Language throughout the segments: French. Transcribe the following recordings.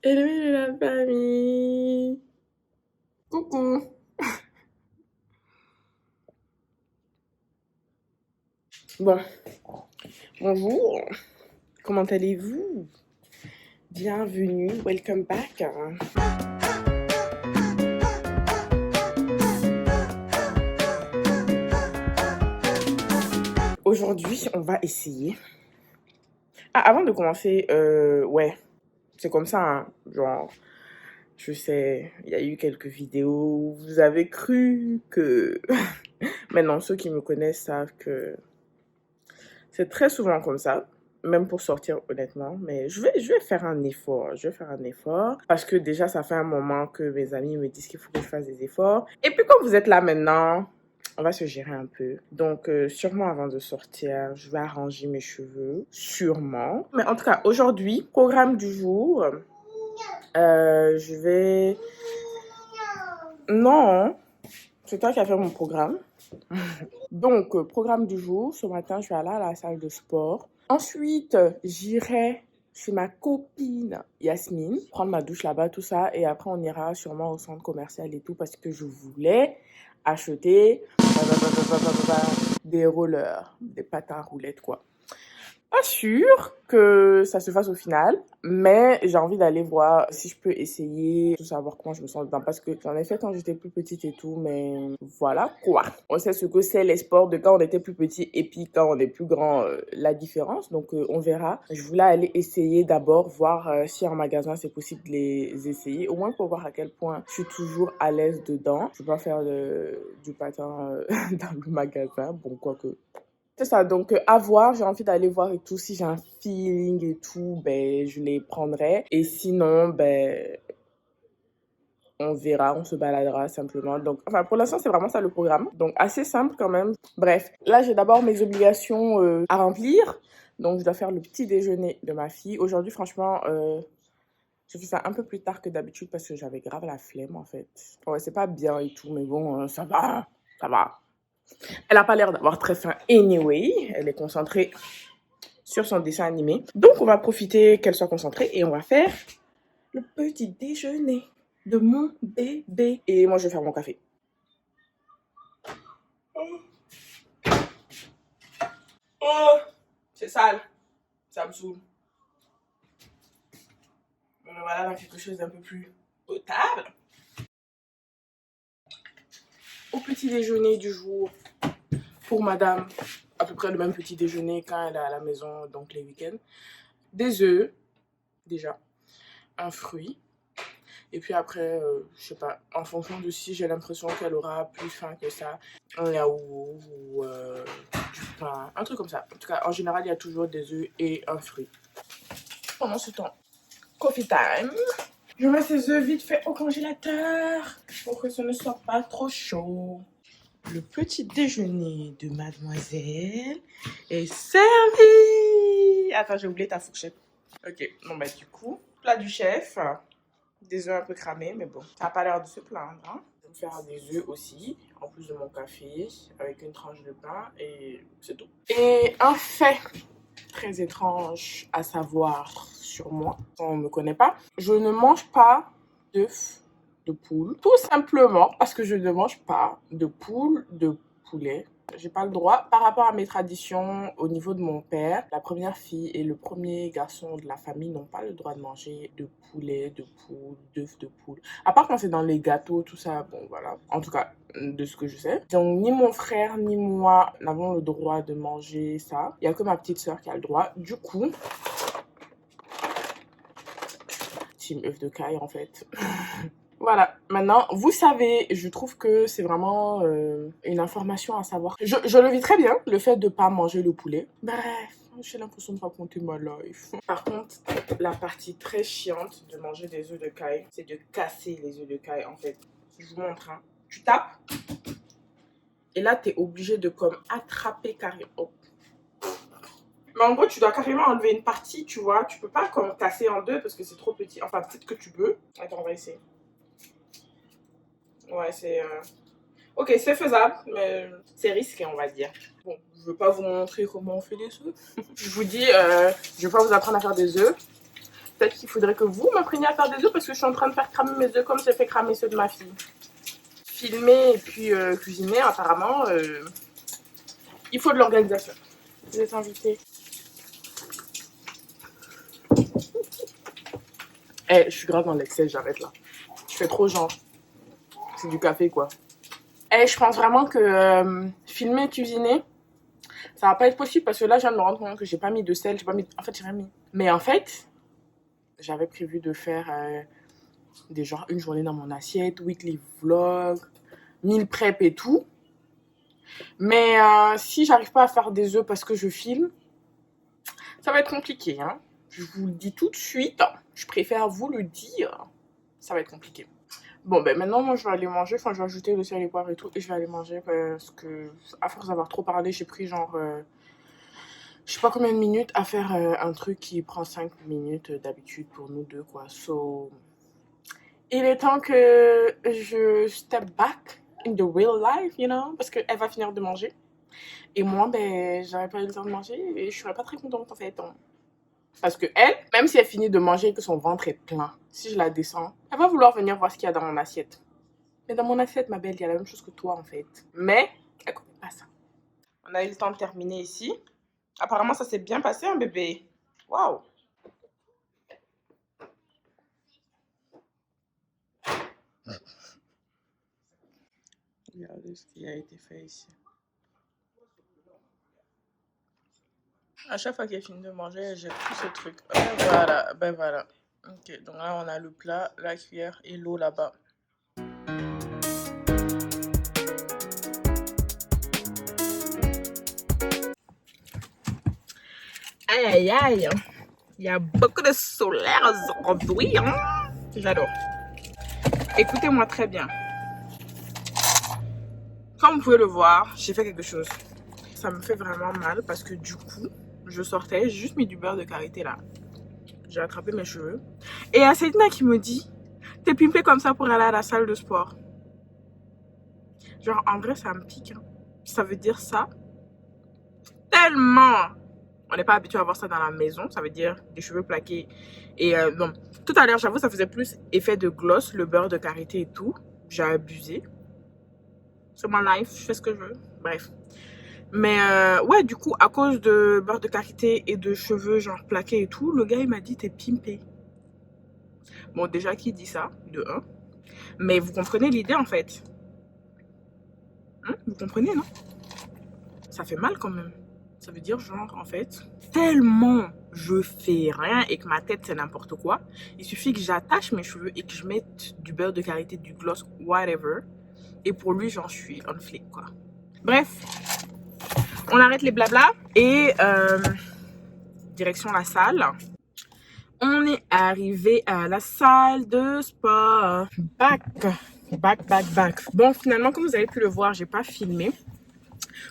Hello, hello la famille. Coucou. Bon, bonjour. Comment allez-vous? Bienvenue, welcome back. Aujourd'hui, on va essayer. Ah, avant de commencer, ouais, c'est comme ça, hein, genre, je sais, il y a eu quelques vidéos où vous avez cru que... Maintenant, ceux qui me connaissent savent que c'est très souvent comme ça, même pour sortir honnêtement. Mais je vais faire un effort. Je vais faire un effort parce que déjà, ça fait un moment que mes amis me disent qu'il faut que je fasse des efforts. Et puis, comme vous êtes là maintenant, on va se gérer un peu. Donc, sûrement avant de sortir, je vais arranger mes cheveux. Sûrement. Mais en tout cas, aujourd'hui, programme du jour. Je vais... Non, c'est toi qui as fait mon programme. Donc, programme du jour, ce matin, je vais aller à la salle de sport. Ensuite, j'irai chez ma copine Yasmine, prendre ma douche là-bas, tout ça. Et après, on ira sûrement au centre commercial et tout parce que je voulais acheter des rollers, des patins à roulettes, quoi. Pas sûr que ça se fasse au final, mais j'ai envie d'aller voir si je peux essayer, tout savoir comment je me sens dedans, parce que j'en ai fait quand j'étais plus petite et tout, mais voilà quoi. On sait ce que c'est les sports de quand on était plus petit et puis quand on est plus grand, la différence, donc on verra. Je voulais aller essayer d'abord, voir si en magasin c'est possible de les essayer, au moins pour voir à quel point je suis toujours à l'aise dedans. Je vais pas faire du patin dans le magasin, bon quoique... C'est ça, donc à voir, j'ai envie d'aller voir et tout. Si j'ai un feeling et tout, ben je les prendrai. Et sinon, ben on verra, on se baladera simplement. Donc, enfin, pour l'instant, c'est vraiment ça le programme. Donc, assez simple quand même. Bref, là, j'ai d'abord mes obligations à remplir. Donc, je dois faire le petit déjeuner de ma fille. Aujourd'hui, franchement, je fais ça un peu plus tard que d'habitude parce que j'avais grave la flemme en fait. Ouais, c'est pas bien et tout, mais bon, ça va, ça va. Elle a pas l'air d'avoir très faim anyway. Elle est concentrée sur son dessin animé. Donc, on va profiter qu'elle soit concentrée et on va faire le petit déjeuner de mon bébé. Et moi, je vais faire mon café. Oh, c'est sale. Ça me saoule. Voilà, dans quelque chose d'un peu plus potable. Au petit déjeuner du jour, pour madame, à peu près le même petit déjeuner quand elle est à la maison, donc les week-ends. Des œufs, déjà. Un fruit. Et puis après, je sais pas, en fonction de si j'ai l'impression qu'elle aura plus faim que ça, un yaourt ou du pain, un truc comme ça. En tout cas, en général, il y a toujours des œufs et un fruit. Pendant ce temps, coffee time. Je mets ces œufs vite fait au congélateur pour que ce ne soit pas trop chaud. Le petit déjeuner de mademoiselle est servi. Attends, j'ai oublié ta fourchette. Ok, bon bah du coup, plat du chef. Des œufs un peu cramés, mais bon, ça n'a pas l'air de se plaindre. Hein. Je vais me faire des œufs aussi, en plus de mon café, avec une tranche de pain, et c'est tout. Et un fait très étrange à savoir sur moi, on ne me connaît pas, je ne mange pas d'œufs de poule, tout simplement parce que je ne mange pas de poule, de poulet. J'ai pas le droit par rapport à mes traditions au niveau de mon père. La première fille et le premier garçon de la famille n'ont pas le droit de manger de poulet, de poule, d'œufs de poule. À part quand c'est dans les gâteaux, tout ça, bon voilà. En tout cas, de ce que je sais. Donc ni mon frère ni moi n'avons le droit de manger ça. Il y a que ma petite soeur qui a le droit. Du coup, team œuf de caille en fait. Voilà, maintenant, vous savez, je trouve que c'est vraiment une information à savoir. Je le vis très bien, le fait de ne pas manger le poulet. Bref, j'ai l'impression de raconter ma life. Par contre, la partie très chiante de manger des œufs de caille, c'est de casser les œufs de caille, en fait. Je vous montre, hein. Tu tapes, et là, tu es obligé de comme attraper carrément. Oh. Mais en gros, tu dois carrément enlever une partie, tu vois. Tu peux pas comme casser en deux parce que c'est trop petit. Enfin, peut-être que tu peux. Attends, on va essayer. Ouais, c'est... Ok, c'est faisable, mais c'est risqué, on va dire. Bon, je veux pas vous montrer comment on fait les œufs. Je vous dis, je vais pas vous apprendre à faire des œufs. Peut-être qu'il faudrait que vous m'appreniez à faire des œufs parce que je suis en train de faire cramer mes œufs comme j'ai fait cramer ceux de ma fille. Filmer et puis cuisiner, apparemment, il faut de l'organisation. Vous êtes invités. Je suis grave dans l'excès, j'arrête là. Je fais trop genre. C'est du café quoi. Je pense vraiment que filmer et cuisiner, ça va pas être possible parce que là, je viens de me rendre compte que j'ai pas mis de sel, j'ai pas mis. En fait, j'ai rien mis. Mais en fait, j'avais prévu de faire des genre une journée dans mon assiette, weekly vlog, meal prep et tout. Mais si j'arrive pas à faire des œufs parce que je filme, ça va être compliqué. Hein. Je vous le dis tout de suite. Je préfère vous le dire. Ça va être compliqué. Bon, ben maintenant, moi, je vais aller manger. Enfin, je vais ajouter le sel et les poivres et tout. Et je vais aller manger parce que, à force d'avoir trop parlé, j'ai pris genre, je sais pas combien de minutes à faire un truc qui prend 5 minutes d'habitude pour nous deux, quoi. So, il est temps que je step back in the real life, you know, parce qu'elle va finir de manger. Et moi, ben, j'aurais pas eu le temps de manger et je serais pas très contente, en fait. Parce que elle, même si elle finit de manger et que son ventre est plein, si je la descends, elle va vouloir venir voir ce qu'il y a dans mon assiette. Mais dans mon assiette, ma belle, il y a la même chose que toi, en fait. Mais, elle connaît pas ça. On a eu le temps de terminer ici. Apparemment, ça s'est bien passé, hein, bébé. Waouh. Regardez ce qui a été fait ici. À chaque fois qu'elle finit de manger, elle jette tout ce truc. Voilà, ben voilà. Ok, donc là, on a le plat, la cuillère et l'eau là-bas. Aïe, aïe, aïe. Il y a beaucoup de solaire aujourd'hui. Hein? J'adore. Écoutez-moi très bien. Comme vous pouvez le voir, j'ai fait quelque chose. Ça me fait vraiment mal parce que du coup, je sortais, j'ai juste mis du beurre de karité là. J'ai attrapé mes cheveux. Et il y a Céline qui me dit, t'es pimpée comme ça pour aller à la salle de sport. Genre, en vrai, ça me pique. Hein. Ça veut dire ça. Tellement. On n'est pas habitué à voir ça dans la maison. Ça veut dire des cheveux plaqués. Et bon, tout à l'heure, j'avoue, ça faisait plus effet de gloss, le beurre de karité et tout. J'ai abusé. C'est mon life, je fais ce que je veux. Bref. Mais ouais, du coup, à cause de beurre de karité et de cheveux genre plaqués et tout, le gars, il m'a dit, t'es pimpé. Bon, déjà, qui dit ça, de 1. Mais vous comprenez l'idée, en fait. Hein? Vous comprenez, non? Ça fait mal quand même. Ça veut dire, genre, en fait, tellement je fais rien et que ma tête, c'est n'importe quoi, il suffit que j'attache mes cheveux et que je mette du beurre de karité, du gloss, whatever. Et pour lui, genre, je suis on flic, quoi. Bref, on arrête les blabla et direction la salle. On est arrivé à la salle de sport. Back. Bon, finalement, comme vous avez pu le voir, j'ai pas filmé.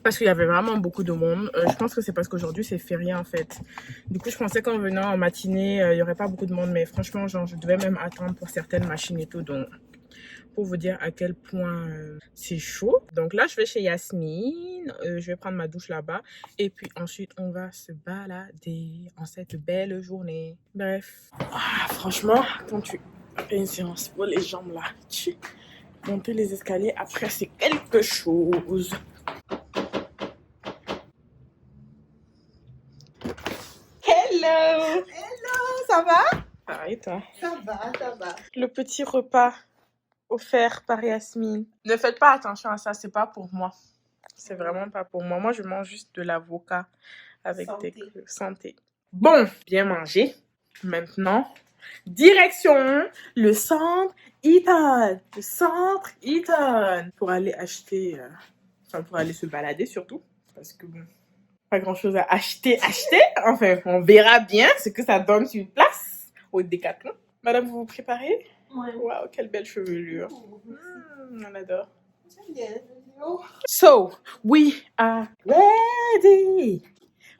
Parce qu'il y avait vraiment beaucoup de monde. Je pense que c'est parce qu'aujourd'hui, c'est férié, en fait. Du coup, je pensais qu'en venant en matinée, il n'y aurait pas beaucoup de monde. Mais franchement, genre, je devais même attendre pour certaines machines et tout. Donc, pour vous dire à quel point c'est chaud. Donc là, je vais chez Yasmine. Je vais prendre ma douche là-bas. Et puis ensuite, on va se balader en cette belle journée. Bref. Ah, franchement, quand tu fais une séance pour les jambes là, tu monter les escaliers après, c'est quelque chose. Hello! Hello, ça va? Ah, et toi? Ça va, ça va. Le petit repas offert par Yasmine. Ne faites pas attention à ça, c'est pas pour moi. C'est vraiment pas pour moi. Moi, je mange juste de l'avocat avec Santé. des santé. Bon, bien mangé. Maintenant, direction le centre Eaton. Le centre Eaton. Pour aller acheter, enfin pour aller se balader surtout. Parce que bon, pas grand chose à acheter. Enfin, on verra bien ce que ça donne sur place au Décathlon. Madame, vous vous préparez? Ouais. Waouh, quelle belle chevelure. On adore. J'aime bien. So, we are ready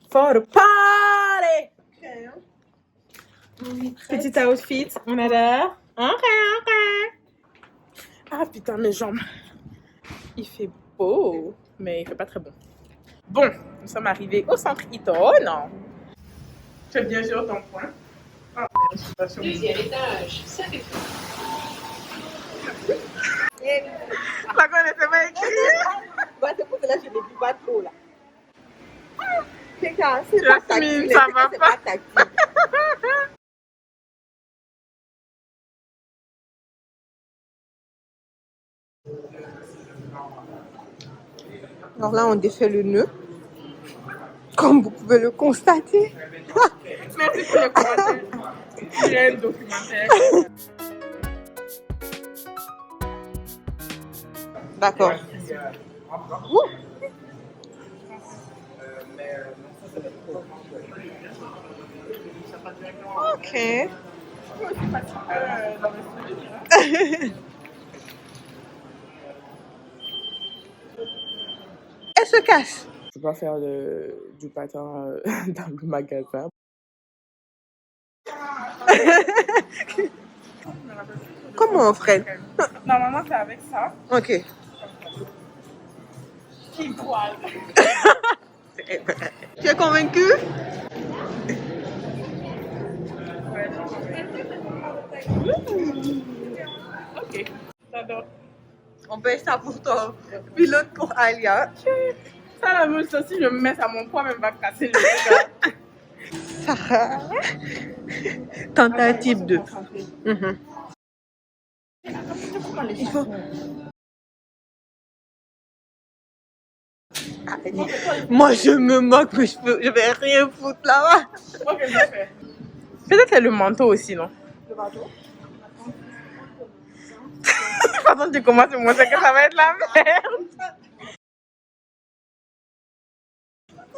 for the party. Okay. Petit outfit, on adore. Ok. Ah putain, mes jambes. Il fait beau, mais il fait pas très bon. Bon, nous sommes arrivés au centre Eaton. C'est bien sûr ton point. Ah, Deuxième étage, ça fait tout. La connaissais pas écrit. Bah, c'est pour cela que je ne dis pas trop là. C'est ça, c'est pas Jasmine, tactile. ça va C'est pas. pas tactile. Alors là, on défait le nœud. Comme vous pouvez le constater. Merci pour les commentaires. J'ai un documentaire. D'accord. Ok. Elle se casse. Je peux pas faire du patin dans le magasin. Comment on ferait? Normalement, c'est avec ça. Ok. Qui toile. Tu es convaincu? Ok, j'adore. On paye ça pour toi. Puis l'autre pour Alia. Ça, la même chose, si je me mets à mon poids, même va casser le truc. Sarah. Tentative 2. Il faut... Moi, je me moque, mais je vais rien foutre là-bas. Ok, je vais faire. Peut-être c'est le manteau aussi, non? Le manteau? Attends, tu commences à me montrer que ça va être la merde.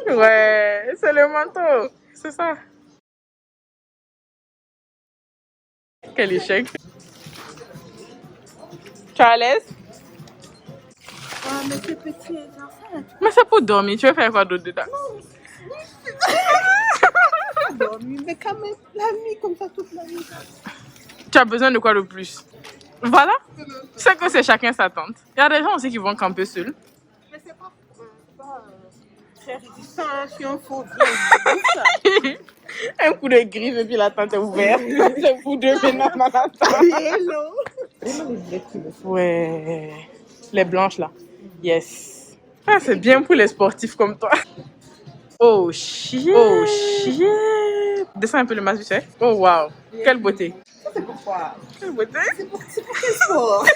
Ouais, c'est le manteau. C'est ça. Quel échec. Tu es à l'aise? Ah, mais c'est petit. Mais c'est pour dormir. Tu veux faire quoi d'autre dedans? Dormir, mais quand même, la nuit comme ça toute la nuit. Tu as besoin de quoi de plus? Voilà. C'est que c'est chacun sa tente. Il y a des gens aussi qui vont camper seuls. Mais c'est pas très résistant si on faut bien. Un coup de griffe et puis la tente est ouverte. C'est vous deux maintenant dans la tente. Hello. Ouais. Les blanches là. Yes. Ah, c'est bien pour les sportifs comme toi. Oh shit. Oh shit. Descends un peu le masque, tu sais. Oh wow. Quelle beauté. C'est pourquoi? Quelle beauté. C'est pour quel sport?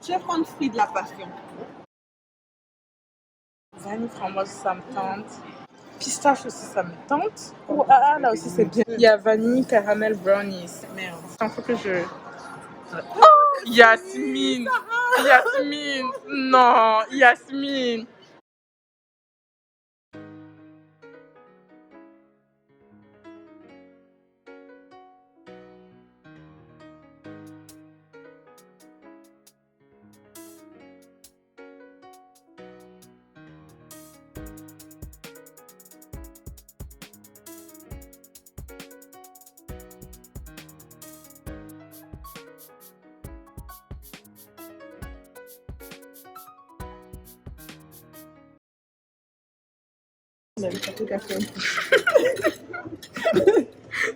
Je vais prendre fruit de la passion. Vanille framboise, ça me tente. Pistache aussi, ça me tente. Oh, ah, là aussi, c'est bien. Il y a vanille, caramel, brownies. Merde. Il faut que je... Oh, Yasmine. Yasmine. Non, Yasmine. Même ça tout à fait.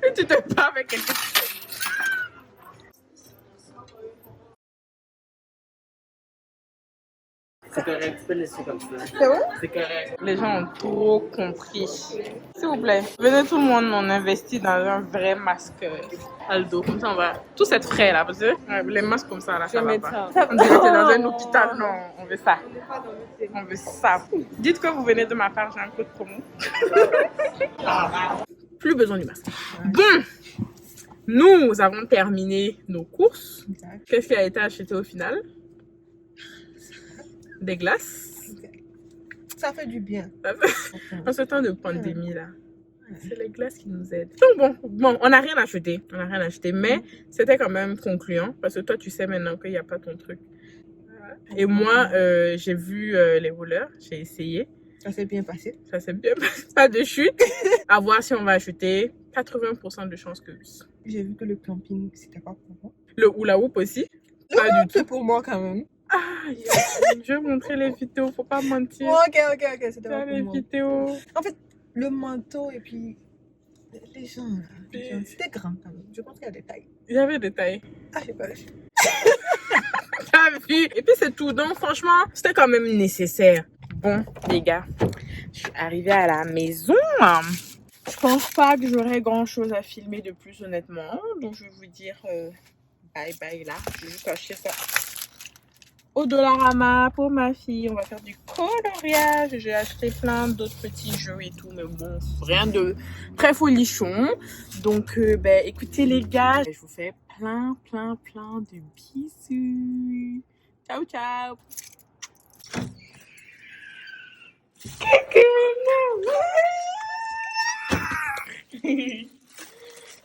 Et tu te bats avec quelqu'un. C'est correct, tu peux laisser comme ça. C'est vrai? C'est correct. Les gens ont trop compris. S'il vous plaît, venez tout le monde, on investit dans un vrai masque Aldo. Comme ça, on va tous être frais là. Parce que les masques comme ça, là, ça va pas. On dirait que t'es dans un hôpital. Non, on veut ça. On veut ça. Dites que vous venez de ma part, j'ai un code promo. Plus besoin du masque. Bon, nous avons terminé nos courses. Qu'est-ce qui a été acheté au final? Des glaces. Ça fait du bien. En ce temps de pandémie là, c'est les glaces qui nous aident. Donc bon, on n'a rien acheté. On n'a rien acheté, mais c'était quand même concluant parce que toi tu sais maintenant qu'il n'y a pas ton truc. Et moi, j'ai vu les rouleurs, j'ai essayé. Ça s'est bien passé. Ça s'est bien passé. Pas de chute. À voir si on va acheter. 80% de chances que oui. J'ai vu que le camping, c'était pas pour moi. Le hula hoop aussi. Pas du tout. C'est pour moi quand même. Ah, je vais montrer les vidéos, faut pas mentir. Ok, c'était Dans pas les pour moi. vidéos. En fait, le manteau et puis les gens, là. C'était grand quand même. Je pense qu'il y a des tailles. Il y avait des tailles. Ah, je sais pas. T'as vu? Et puis c'est tout. Donc franchement, c'était quand même nécessaire. Bon, les gars, je suis arrivée à la maison. Je pense pas que j'aurai grand chose à filmer de plus, honnêtement. Donc je vais vous dire bye bye là. Je vais juste acheter ça au Dollarama pour ma fille. On va faire du coloriage. J'ai acheté plein d'autres petits jeux et tout, mais bon, rien de très folichon. Donc ben écoutez les gars, je vous fais plein de bisous. Ciao ciao.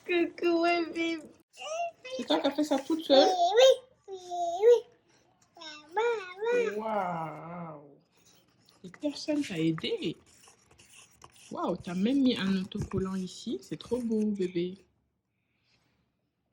Coucou, bébé. C'est toi qui as fait ça toute seule? Waouh! Et personne t'a aidé. Waouh, t'as même mis un autocollant ici. C'est trop beau, bébé.